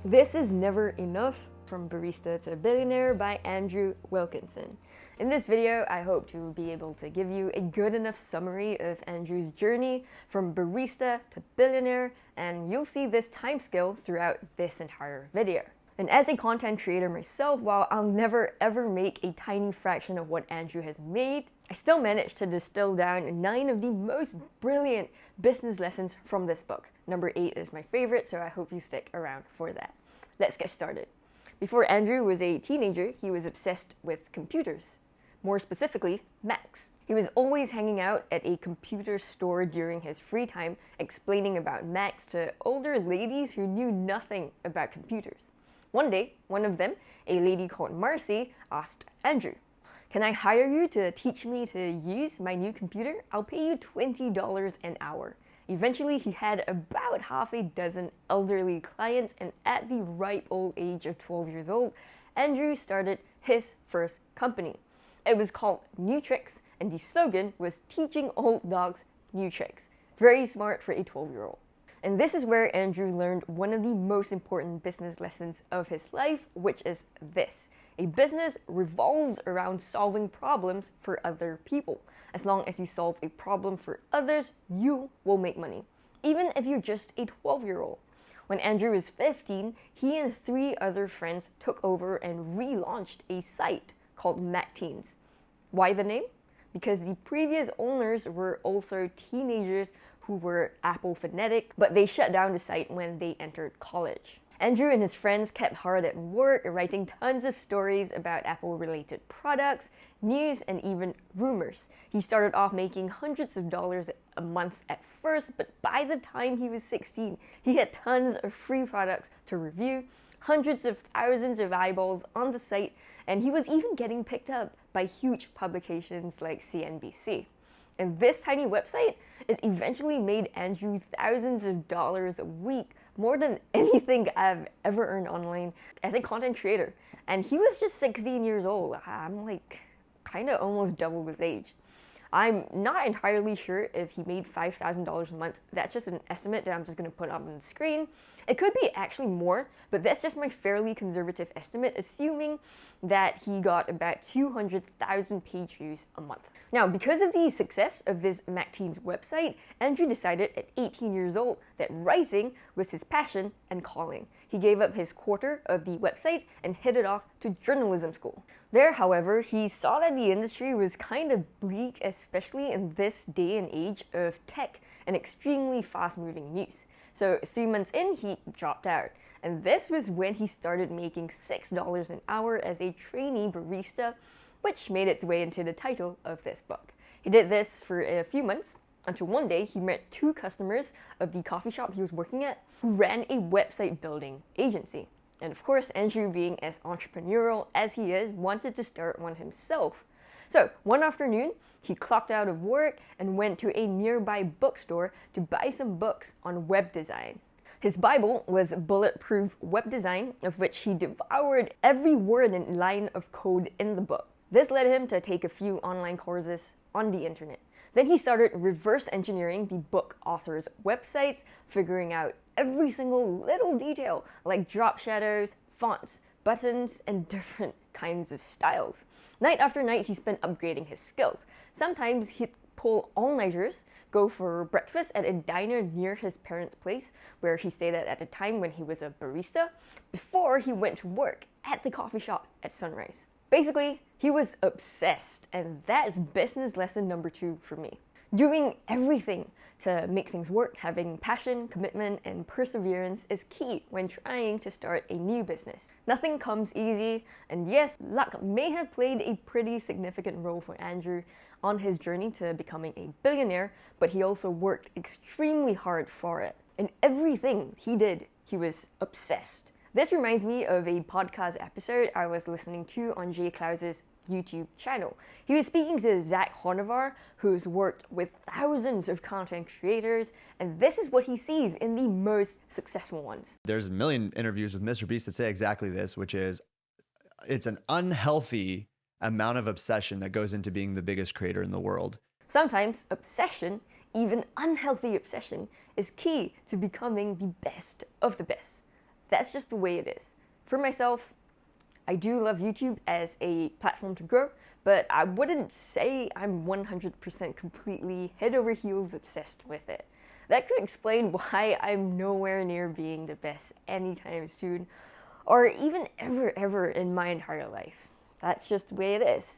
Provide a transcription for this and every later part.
This is Never Enough, From Barista to Billionaire by Andrew Wilkinson. In this video, I hope to be able to give you a good enough summary of Andrew's journey from barista to billionaire, and you'll see this timescale throughout this entire video. And as a content creator myself, while I'll never ever make a tiny fraction of what Andrew has made, I still managed to distill down 9 of the most brilliant business lessons from this book. Number 8 is my favorite, so I hope you stick around for that. Let's get started. Before Andrew was a teenager, he was obsessed with computers. More specifically, Macs. He was always hanging out at a computer store during his free time, explaining about Macs to older ladies who knew nothing about computers. One day, one of them, a lady called Marcy, asked Andrew, "Can I hire you to teach me to use my new computer? I'll pay you $20 an hour." Eventually, he had about half a dozen elderly clients, and at the ripe old age of 12 years old, Andrew started his first company. It was called New Tricks, and the slogan was "Teaching old dogs new tricks." Very smart for a 12-year-old. And this is where Andrew learned one of the most important business lessons of his life, which is this: a business revolves around solving problems for other people. As long as you solve a problem for others, you will make money, even if you're just a 12-year-old. When Andrew was 15, he and 3 other friends took over and relaunched a site called MacTeens. Why the name? Because the previous owners were also teenagers who were Apple fanatic, but they shut down the site when they entered college. Andrew and his friends kept hard at work, writing tons of stories about Apple-related products, news, and even rumors. He started off making hundreds of dollars a month at first, but by the time he was 16, he had tons of free products to review, hundreds of thousands of eyeballs on the site, and he was even getting picked up by huge publications like CNBC. And this tiny website, it eventually made Andrew thousands of dollars a week, more than anything I've ever earned online as a content creator. And he was just 16 years old. I'm like kind of almost double his age. I'm not entirely sure if he made $5,000 a month. That's just an estimate that I'm just going to put up on the screen. It could be actually more, but that's just my fairly conservative estimate, assuming that he got about 200,000 page views a month. Now, because of the success of this MacTeens website, Andrew decided at 18 years old that writing was his passion and calling. He gave up his quarter of the website and headed off to journalism school. There, however, he saw that the industry was kind of bleak, especially in this day and age of tech and extremely fast-moving news. So 3 months in, he dropped out. And this was when he started making $6 an hour as a trainee barista, which made its way into the title of this book. He did this for a few months until one day he met 2 customers of the coffee shop he was working at who ran a website building agency. And of course, Andrew, being as entrepreneurial as he is, wanted to start one himself. So one afternoon, he clocked out of work and went to a nearby bookstore to buy some books on web design. His Bible was Bulletproof Web Design, of which he devoured every word and line of code in the book. This led him to take a few online courses on the internet. Then he started reverse engineering the book author's websites, figuring out every single little detail like drop shadows, fonts, buttons, and different kinds of styles. Night after night, he spent upgrading his skills. Sometimes he'd pull all-nighters, go for breakfast at a diner near his parents' place, where he stayed at the time when he was a barista, before he went to work at the coffee shop at sunrise. Basically, he was obsessed, and that's business lesson number 2 for me. Doing everything to make things work, having passion, commitment, and perseverance is key when trying to start a new business. Nothing comes easy, and yes, luck may have played a pretty significant role for Andrew on his journey to becoming a billionaire, but he also worked extremely hard for it. And everything he did, he was obsessed. This reminds me of a podcast episode I was listening to on Jay Klaus's YouTube channel. He was speaking to Zach Honavar, who's worked with thousands of content creators, and this is what he sees in the most successful ones. There's a million interviews with Mr. Beast that say exactly this, which is it's an unhealthy amount of obsession that goes into being the biggest creator in the world. Sometimes obsession, even unhealthy obsession, is key to becoming the best of the best. that's just the way it is. For myself, I do love YouTube as a platform to grow, but I wouldn't say I'm 100% completely head over heels obsessed with it. That could explain why I'm nowhere near being the best anytime soon, or even ever in my entire life. That's just the way it is.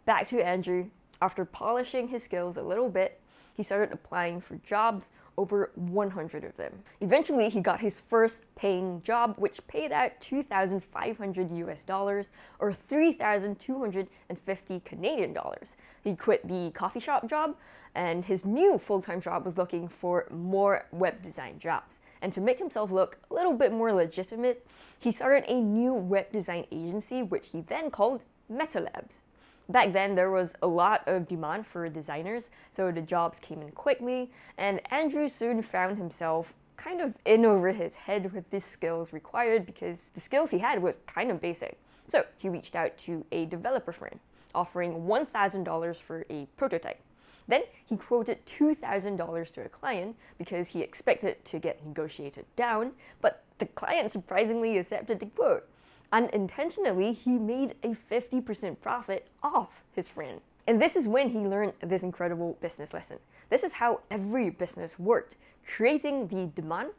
Back to Andrew. After polishing his skills a little bit, he started applying for jobs, over 100 of them. Eventually, he got his first paying job, which paid out $2,500 or 3,250 Canadian dollars. He quit the coffee shop job, and his new full-time job was looking for more web design jobs. And to make himself look a little bit more legitimate, he started a new web design agency, which he then called Meta Labs. Back then, there was a lot of demand for designers, so the jobs came in quickly, and Andrew soon found himself kind of in over his head with the skills required because the skills he had were kind of basic. So he reached out to a developer friend, offering $1,000 for a prototype. Then he quoted $2,000 to a client because he expected to get negotiated down, but the client surprisingly accepted the quote. Unintentionally, he made a 50% profit off his friend. And this is when he learned this incredible business lesson. This is how every business worked: creating the demand,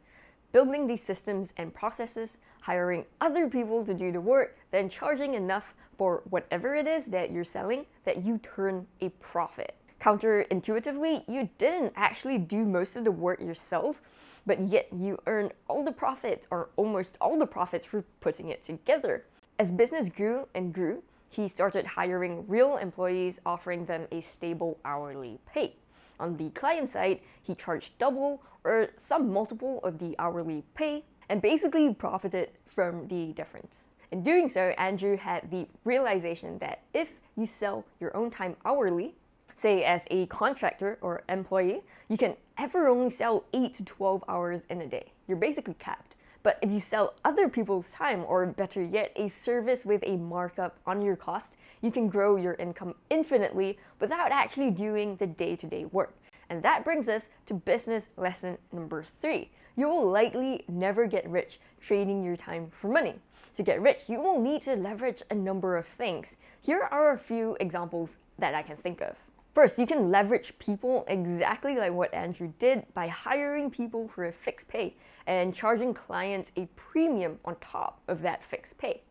building the systems and processes, hiring other people to do the work, then charging enough for whatever it is that you're selling that you turn a profit. Counterintuitively, you didn't actually do most of the work yourself, but yet you earn all the profits, or almost all the profits, for putting it together. As business grew and grew, he started hiring real employees, offering them a stable hourly pay. On the client side, he charged double or some multiple of the hourly pay and basically profited from the difference. In doing so, Andrew had the realization that if you sell your own time hourly, say as a contractor or employee, you can ever only sell 8 to 12 hours in a day. You're basically capped. But if you sell other people's time, or better yet, a service with a markup on your cost, you can grow your income infinitely without actually doing the day-to-day work. And that brings us to business lesson number 3. You will likely never get rich trading your time for money. To get rich, you will need to leverage a number of things. Here are a few examples that I can think of. First, you can leverage people exactly like what Andrew did by hiring people for a fixed pay and charging clients a premium on top of that fixed pay.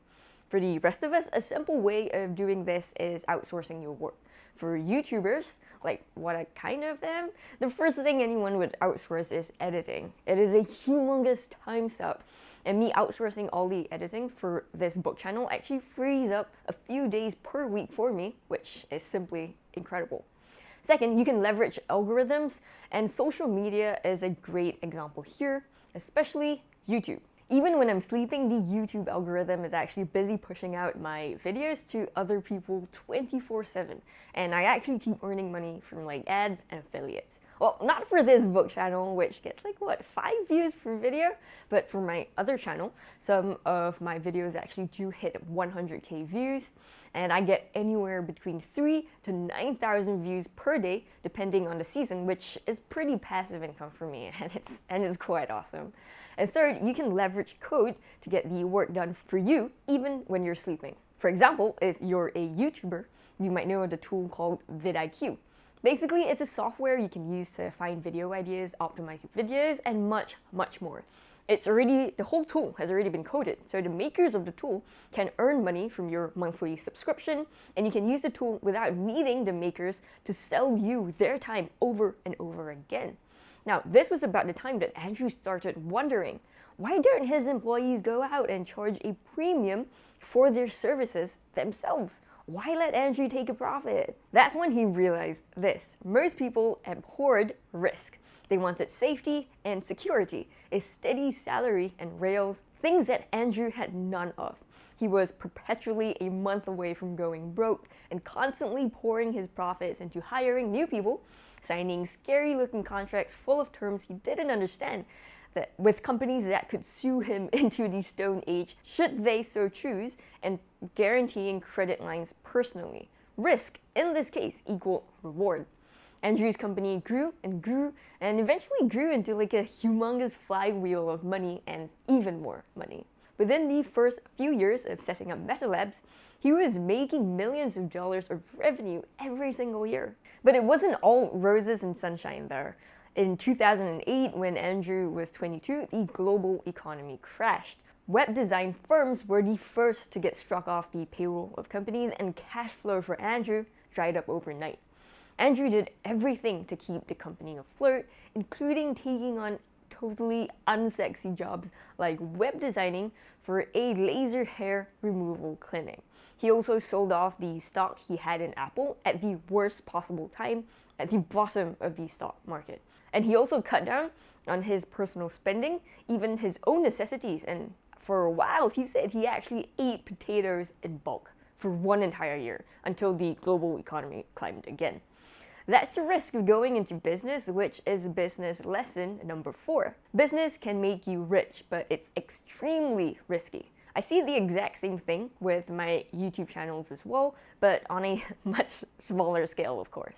For the rest of us, a simple way of doing this is outsourcing your work. For YouTubers, like what I kind of am, the first thing anyone would outsource is editing. It is a humongous time suck. And me outsourcing all the editing for this book channel actually frees up a few days per week for me, which is simply incredible. Second, you can leverage algorithms, and social media is a great example here, especially YouTube. Even when I'm sleeping, the YouTube algorithm is actually busy pushing out my videos to other people 24/7, and I actually keep earning money from like ads and affiliates. Well, not for this book channel, which gets like 5 views per video, but for my other channel, some of my videos actually do hit 100k views, and I get anywhere between 3 to 9,000 views per day, depending on the season, which is pretty passive income for me, and it's quite awesome. And third, you can leverage code to get the work done for you, even when you're sleeping. For example, if you're a YouTuber, you might know the tool called vidIQ. Basically, it's a software you can use to find video ideas, optimize your videos, and much more. The whole tool has already been coded, so the makers of the tool can earn money from your monthly subscription, and you can use the tool without needing the makers to sell you their time over and over again. Now, this was about the time that Andrew started wondering, why don't his employees go out and charge a premium for their services themselves? Why let Andrew take a profit? That's when he realized this. Most people abhorred risk. They wanted safety and security, a steady salary and rails, things that Andrew had none of. He was perpetually a month away from going broke and constantly pouring his profits into hiring new people, signing scary-looking contracts full of terms he didn't understand, that with companies that could sue him into the Stone Age should they so choose, and guaranteeing credit lines personally. Risk, in this case, equal reward. Andrew's company grew and grew and eventually grew into like a humongous flywheel of money and even more money. Within the first few years of setting up Meta Labs, he was making millions of dollars of revenue every single year. But it wasn't all roses and sunshine there. In 2008, when Andrew was 22, the global economy crashed. Web design firms were the first to get struck off the payroll of companies, and cash flow for Andrew dried up overnight. Andrew did everything to keep the company afloat, including taking on totally unsexy jobs like web designing for a laser hair removal clinic. He also sold off the stock he had in Apple at the worst possible time, at the bottom of the stock market. And he also cut down on his personal spending, even his own necessities, and for a while he said he actually ate potatoes in bulk for one entire year until the global economy climbed again. That's the risk of going into business, which is business lesson number 4. Business can make you rich, but it's extremely risky. I see the exact same thing with my YouTube channels as well, but on a much smaller scale, of course.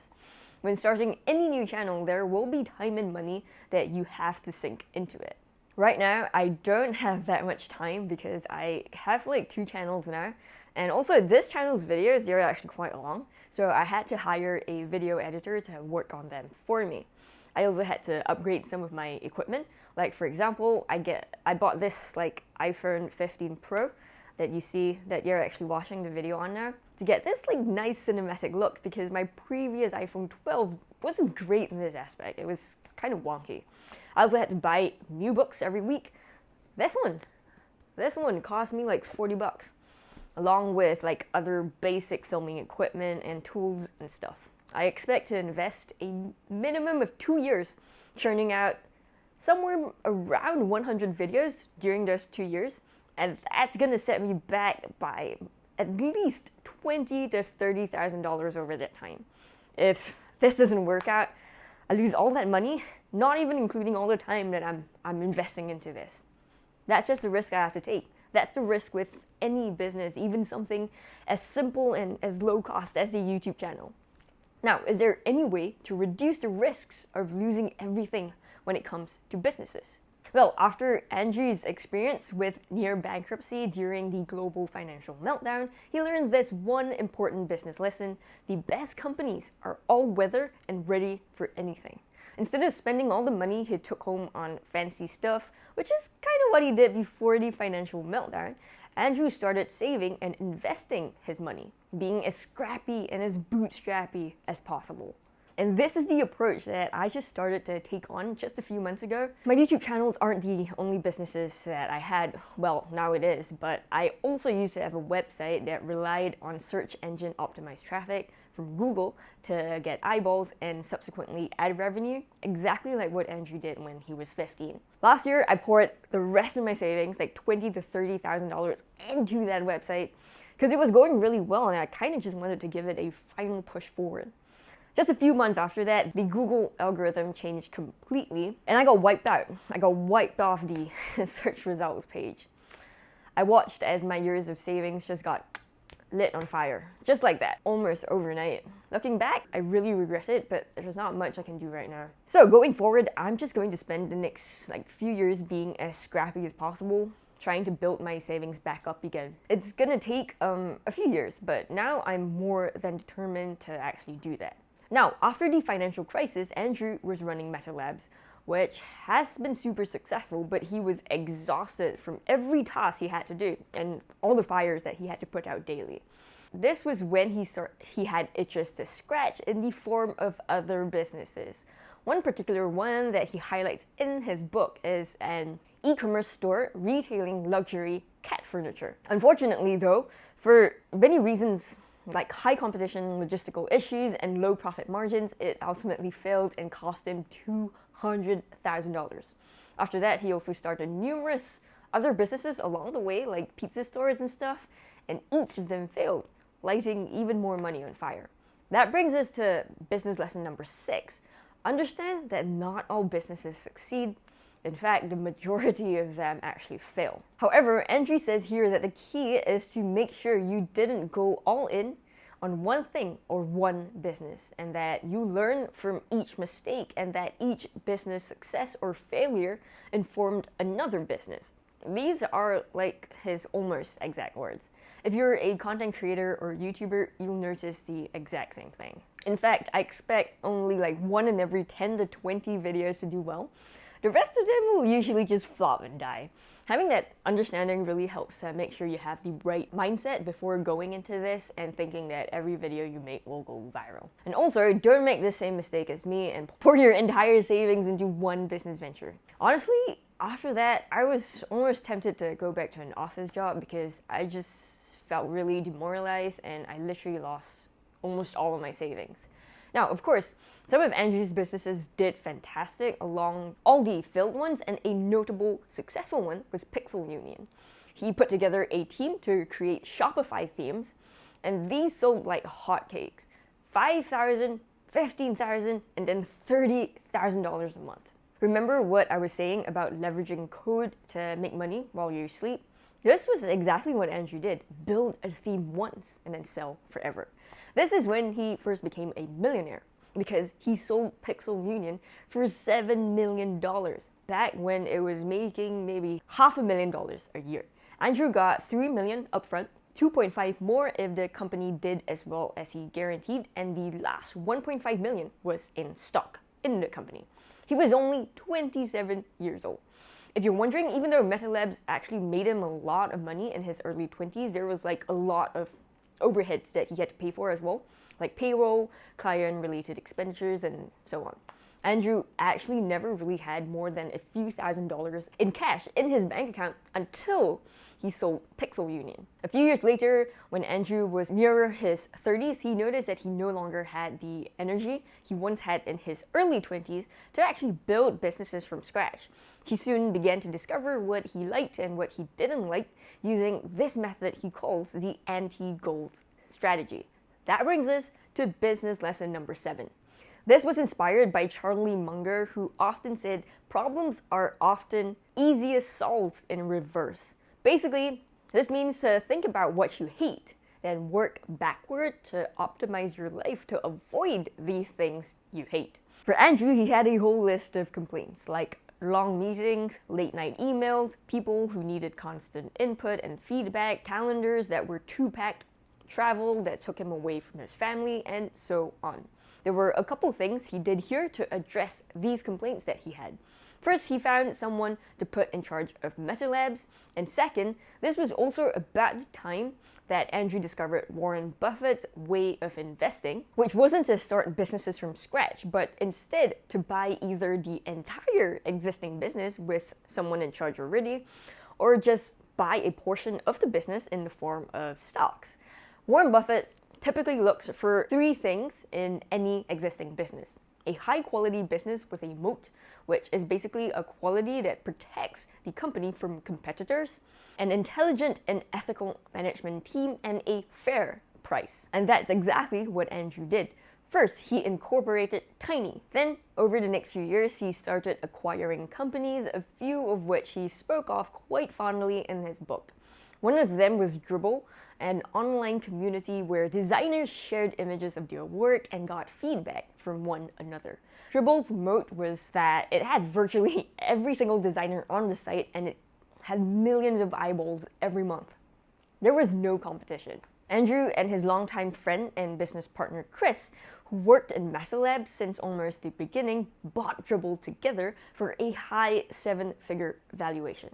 When starting any new channel, there will be time and money that you have to sink into it. Right now, I don't have that much time because I have like 2 channels now. And also this channel's videos, they're actually quite long. So I had to hire a video editor to work on them for me. I also had to upgrade some of my equipment. Like for example, I bought this like iPhone 15 Pro that you see that you're actually watching the video on now to get this like nice cinematic look, because my previous iPhone 12 wasn't great in this aspect. It was kind of wonky. I also had to buy new books every week. This one cost me like $40, along with like other basic filming equipment and tools and stuff. I expect to invest a minimum of 2 years churning out somewhere around 100 videos during those 2 years, and that's gonna set me back by at least $20,000 to $30,000 over that time. If this doesn't work out, I lose all that money, not even including all the time that I'm investing into this. That's just the risk I have to take. That's the risk with any business, even something as simple and as low cost as the YouTube channel. Now, is there any way to reduce the risks of losing everything when it comes to businesses? Well, after Andrew's experience with near bankruptcy during the global financial meltdown, he learned this one important business lesson: the best companies are all-weather and ready for anything. Instead of spending all the money he took home on fancy stuff, which is kind of what he did before the financial meltdown, Andrew started saving and investing his money, being as scrappy and as bootstrappy as possible. And this is the approach that I just started to take on just a few months ago. My YouTube channels aren't the only businesses that I had. Well, now it is, but I also used to have a website that relied on search engine optimized traffic from Google to get eyeballs and subsequently ad revenue, exactly like what Andrew did when he was 15. Last year, I poured the rest of my savings, like $20,000 to $30,000, into that website because it was going really well, and I kind of just wanted to give it a final push forward. Just a few months after that, the Google algorithm changed completely, and I got wiped out. I got wiped off the search results page. I watched as my years of savings just got lit on fire, just like that, almost overnight. Looking back, I really regret it, but there's not much I can do right now. So going forward, I'm just going to spend the next few years being as scrappy as possible, trying to build my savings back up again. It's gonna take a few years, but now I'm more than determined to actually do that. Now, after the financial crisis, Andrew was running Meta Labs, which has been super successful, but he was exhausted from every task he had to do and all the fires that he had to put out daily. This was when he had itches to scratch in the form of other businesses. One particular one that he highlights in his book is an e-commerce store retailing luxury cat furniture. Unfortunately though, for many reasons like high competition, logistical issues, and low profit margins, it ultimately failed and cost him $200,000. After that, he also started numerous other businesses along the way, like pizza stores and stuff, and each of them failed, lighting even more money on fire. That brings us to business lesson number 6. Understand that not all businesses succeed. In fact, the majority of them actually fail. However, Andrew says here that the key is to make sure you didn't go all in on one thing or one business, and that you learn from each mistake, and that each business success or failure informed another business. These are like his almost exact words. If you're a content creator or YouTuber, you'll notice the exact same thing. In fact, I expect only like 1 in every 10 to 20 videos to do well. The rest of them will usually just flop and die. Having that understanding really helps make sure you have the right mindset before going into this and thinking that every video you make will go viral. And also, don't make the same mistake as me and pour your entire savings into one business venture. Honestly, after that, I was almost tempted to go back to an office job because I just felt really demoralized and I literally lost almost all of my savings. Now, of course, some of Andrew's businesses did fantastic along all the failed ones, and a notable successful one was Pixel Union. He put together a team to create Shopify themes, and these sold like hotcakes. $5,000, $15,000, and then $30,000 a month. Remember what I was saying about leveraging code to make money while you sleep? This was exactly what Andrew did. Build a theme once and then sell forever. This is when he first became a millionaire, because he sold Pixel Union for $7 million back when it was making maybe $500,000 a year. Andrew got $3 million upfront, 2.5 more if the company did as well as he guaranteed, and the last 1.5 million was in stock in the company. He was only 27 years old. If you're wondering, even though Meta Labs actually made him a lot of money in his early 20s, there was like a lot of overheads that he had to pay for as well, like payroll, client-related expenditures, and so on. Andrew actually never really had more than a few $1,000s in cash in his bank account until he sold Pixel Union. A few years later, when Andrew was nearer his 30s, he noticed that he no longer had the energy he once had in his early 20s to actually build businesses from scratch. He soon began to discover what he liked and what he didn't like using this method he calls the anti-goals strategy. That brings us to business lesson number 7. This was inspired by Charlie Munger, who often said problems are often easiest solved in reverse. Basically, this means to think about what you hate, then work backward to optimize your life to avoid these things you hate. For Andrew, he had a whole list of complaints, like long meetings, late night emails, people who needed constant input and feedback, calendars that were too packed, travel that took him away from his family, and so on. There were a couple things he did here to address these complaints that he had. First, he found someone to put in charge of Meta Labs, and second, this was also about the time that Andrew discovered Warren Buffett's way of investing, which wasn't to start businesses from scratch, but instead to buy either the entire existing business with someone in charge already, or just buy a portion of the business in the form of stocks. Warren Buffett typically looks for 3 things in any existing business. A high-quality business with a moat, which is basically a quality that protects the company from competitors, an intelligent and ethical management team, and a fair price. And that's exactly what Andrew did. First, he incorporated Tiny. Then, over the next few years, he started acquiring companies, a few of which he spoke of quite fondly in his book. One of them was Dribbble, an online community where designers shared images of their work and got feedback from one another. Dribble's moat was that it had virtually every single designer on the site, and it had millions of eyeballs every month. There was no competition. Andrew and his longtime friend and business partner Chris, who worked in Meta Labs since almost the beginning, bought Dribbble together for a high 7-figure valuation.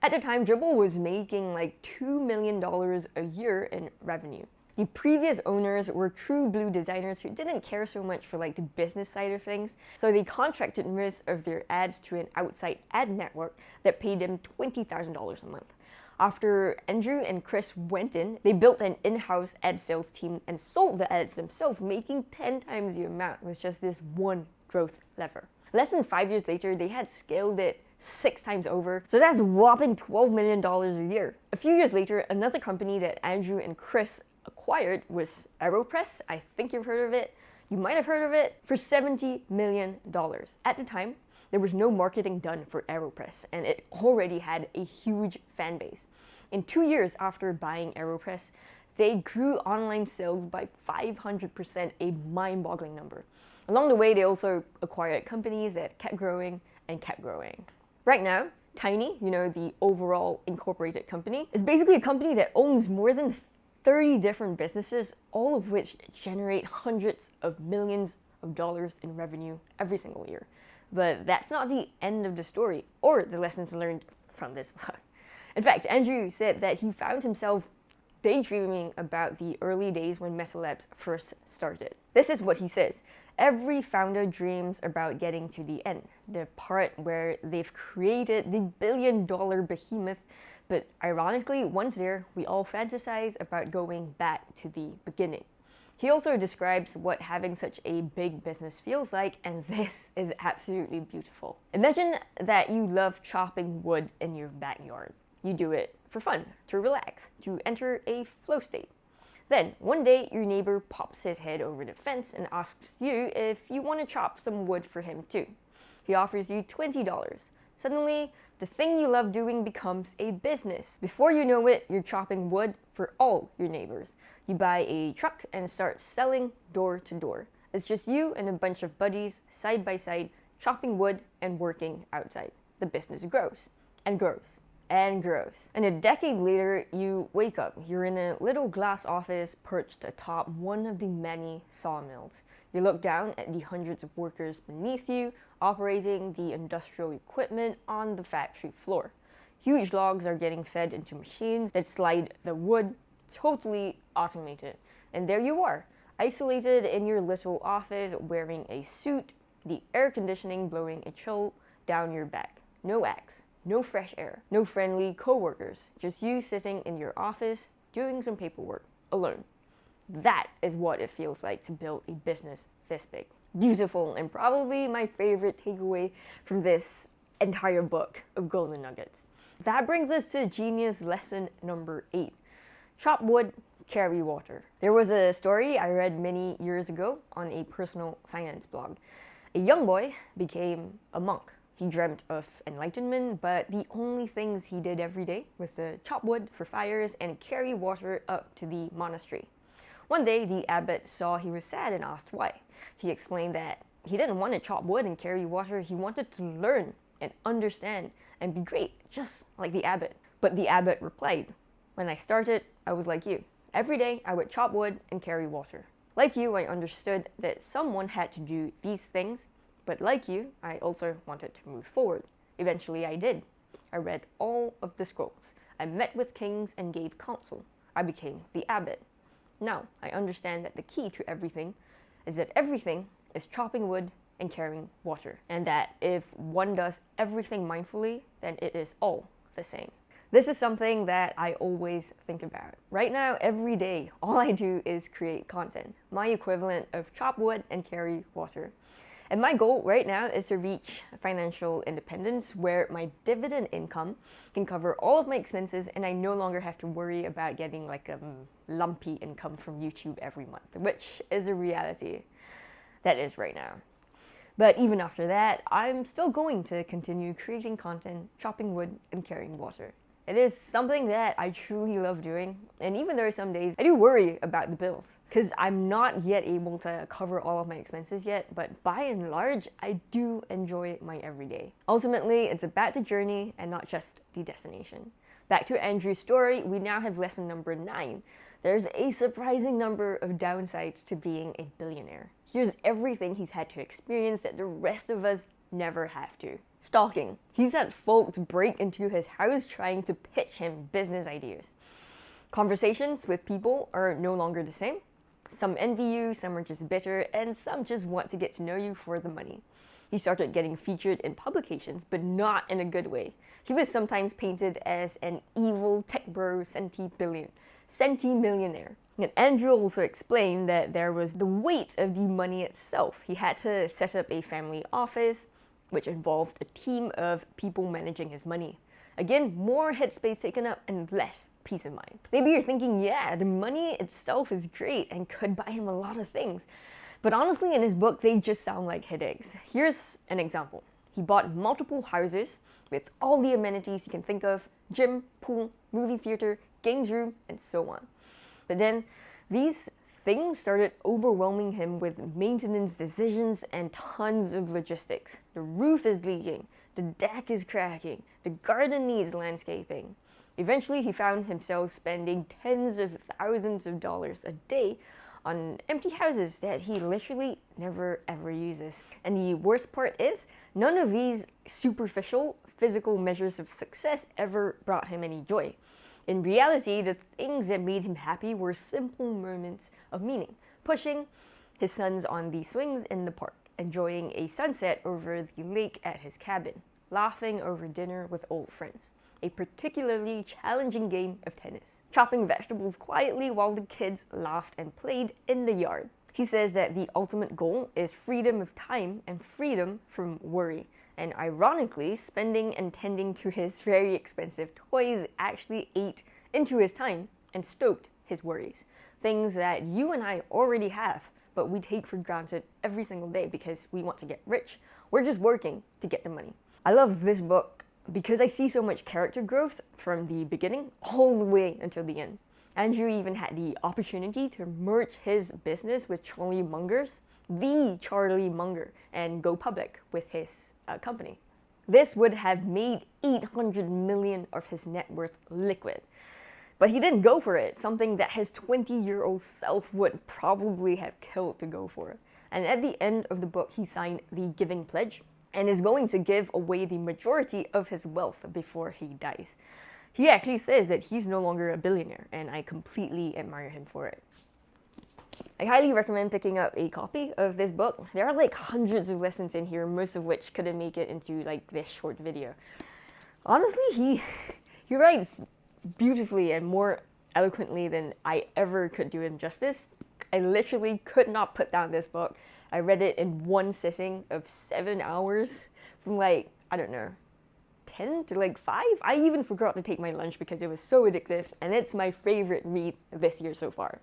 At the time, Dribbble was making like $2 million a year in revenue. The previous owners were true blue designers who didn't care so much for like the business side of things, so they contracted most of their ads to an outside ad network that paid them $20,000 a month. After Andrew and Chris went in, they built an in-house ad sales team and sold the ads themselves, making 10 times the amount with just this one growth lever. Less than 5 years later, they had scaled it 6 times over, so that's a whopping $12 million a year. A few years later, another company that Andrew and Chris acquired was AeroPress. I think you've heard of it. You might have heard of it, for $70 million. At the time, there was no marketing done for AeroPress, and it already had a huge fan base. In 2 years after buying AeroPress, they grew online sales by 500%, a mind-boggling number. Along the way, they also acquired companies that kept growing and kept growing. Right now, Tiny, the overall incorporated company, is basically a company that owns more than 30 different businesses, all of which generate hundreds of millions of dollars in revenue every single year. But that's not the end of the story or the lessons learned from this book. In fact, Andrew said that he found himself daydreaming about the early days when Meta Labs first started. This is what he says: every founder dreams about getting to the end, the part where they've created the billion-dollar behemoth. But ironically, once there, we all fantasize about going back to the beginning. He also describes what having such a big business feels like, and this is absolutely beautiful. Imagine that you love chopping wood in your backyard. You do it for fun, to relax, to enter a flow state. Then, one day, your neighbor pops his head over the fence and asks you if you want to chop some wood for him too. He offers you $20. Suddenly, the thing you love doing becomes a business. Before you know it, you're chopping wood for all your neighbors. You buy a truck and start selling door to door. It's just you and a bunch of buddies, side by side, chopping wood and working outside. The business grows and grows and grows. And a decade later, you wake up. You're in a little glass office perched atop one of the many sawmills. You look down at the hundreds of workers beneath you, operating the industrial equipment on the factory floor. Huge logs are getting fed into machines that slide the wood, totally automated. And there you are, isolated in your little office, wearing a suit, the air conditioning blowing a chill down your back. No axe, no fresh air, no friendly co-workers, just you sitting in your office doing some paperwork alone. That is what it feels like to build a business this big. Beautiful, and probably my favorite takeaway from this entire book of golden nuggets. That brings us to genius lesson number 8. Chop wood, carry water. There was a story I read many years ago on a personal finance blog. A young boy became a monk. He dreamt of enlightenment, but the only things he did every day was to chop wood for fires and carry water up to the monastery. One day, the abbot saw he was sad and asked why. He explained that he didn't want to chop wood and carry water. He wanted to learn and understand and be great, just like the abbot. But the abbot replied, "When I started, I was like you. Every day, I would chop wood and carry water. Like you, I understood that someone had to do these things, but like you, I also wanted to move forward. Eventually, I did. I read all of the scrolls. I met with kings and gave counsel. I became the abbot. Now, I understand that the key to everything is that everything is chopping wood and carrying water, and that if one does everything mindfully, then it is all the same." This is something that I always think about. Right now, every day, all I do is create content, my equivalent of chop wood and carry water. And my goal right now is to reach financial independence where my dividend income can cover all of my expenses and I no longer have to worry about getting like a lumpy income from YouTube every month, which is a reality that is right now. But even after that, I'm still going to continue creating content, chopping wood, and carrying water. It is something that I truly love doing, and even though some days I do worry about the bills, because I'm not yet able to cover all of my expenses yet, but by and large, I do enjoy my everyday. Ultimately, it's about the journey and not just the destination. Back to Andrew's story, we now have lesson number 9. There's a surprising number of downsides to being a billionaire. Here's everything he's had to experience that the rest of us never have to. Stalking. He's had folks break into his house trying to pitch him business ideas. Conversations with people are no longer the same. Some envy you, some are just bitter, and some just want to get to know you for the money. He started getting featured in publications, but not in a good way. He was sometimes painted as an evil tech bro centi-millionaire. And Andrew also explained that there was the weight of the money itself. He had to set up a family office, which involved a team of people managing his money. Again, more headspace taken up and less peace of mind. Maybe you're thinking, yeah, the money itself is great and could buy him a lot of things. But honestly, in his book, they just sound like headaches. Here's an example. He bought multiple houses with all the amenities you can think of: gym, pool, movie theater, games room, and so on. But then these things started overwhelming him with maintenance decisions and tons of logistics. The roof is leaking. the deck is cracking, the garden needs landscaping. Eventually, he found himself spending tens of thousands of dollars a day on empty houses that he literally never ever uses. And the worst part is, none of these superficial physical measures of success ever brought him any joy. In reality, the things that made him happy were simple moments of meaning. Pushing his sons on the swings in the park, enjoying a sunset over the lake at his cabin, laughing over dinner with old friends, a particularly challenging game of tennis, chopping vegetables quietly while the kids laughed and played in the yard. He says that the ultimate goal is freedom of time and freedom from worry. And ironically, spending and tending to his very expensive toys actually ate into his time and stoked his worries. Things that you and I already have, but we take for granted every single day because we want to get rich. We're just working to get the money. I love this book because I see so much character growth from the beginning all the way until the end. Andrew even had the opportunity to merge his business with Charlie Munger's, the Charlie Munger, and go public with his company. This would have made 800 million of his net worth liquid. But he didn't go for it, something that his 20-year-old self would probably have killed to go for. And at the end of the book, he signed the Giving Pledge and is going to give away the majority of his wealth before he dies. He actually says that he's no longer a billionaire, and I completely admire him for it. I highly recommend picking up a copy of this book. There are like hundreds of lessons in here, most of which couldn't make it into like this short video. Honestly, he writes beautifully and more eloquently than I ever could do him justice. I literally could not put down this book. I read it in one sitting of 7 hours from like, I don't know, 10 to like 5. I even forgot to take my lunch because it was so addictive, and it's my favorite read this year so far.